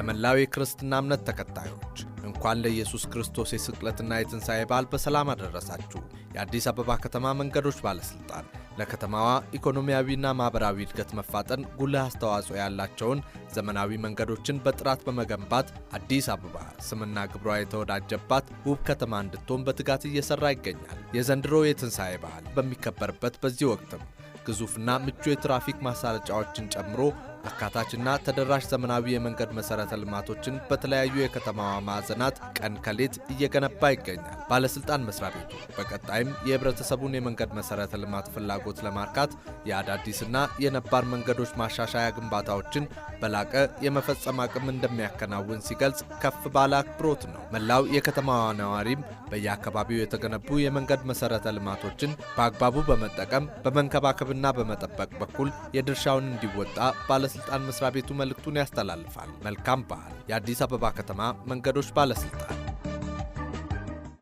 ለመላው የክርስትና እምነት ተከታዮች እንኳን ለኢየሱስ ክርስቶስ የስቅለትና የትንሣኤ በዓል በሰላም አደረሳችሁ። የአዲስ አበባ ከተማ መንገዶች ባለስልጣን ለከተማዋ ኢኮኖሚያዊና ማህበራዊ እድገት መፋጠን ጉልህ አስተዋጽኦ ያላቸውን ዘመናዊ መንገዶችን በጥራት በመገንባት አዲስ አበባ ስምና ግብሯ የተወዳጀባት ውብ ከተማ እንድትሆን በትጋት እየሰራ ይገኛል። የዘንድሮ የትንሣኤ በዓል በሚከበርበት በዚህ ወቅትም ግዙፍና ምቹ የትራፊክ ማሳለጫዎችን ጨምሮ አካታችና ተደራሽ ዘመናዊ የመንገድ መሰረተ ልማቶችን በተለያዩ የከተማዋ ማዕዘናት ቀን ከሌት እየገነባ ይገኛል። ባለስልጣን መስሪያ ቤቱ በቀጣይም የህብረተሰቡን የመንገድ መሰረተ ልማት ፍላጎት ለማርካት የአዳዲስና የነባር መንገዶች ማሻሻያ ግንባታዎችን በላቀ የመፈጸም አቅም እንደሚያከናውን ሲገልጽ ከፍ ባለ አክብሮት ነው። መላው የከተማዋ ነዋሪም በየአካባቢው የተገነቡ የመንገድ መሰረተ ልማቶችን በአግባቡ በመጠቀም በመንከባከብና በመጠበቅ በኩል የድርሻውን እንዲወጣ ባለስልጣን መስሪያ ቤቱ መልእክቱን ያስተላልፋል። መልካም በዓል። የአዲስ አበባ ከተማ መንገዶች ባለስልጣን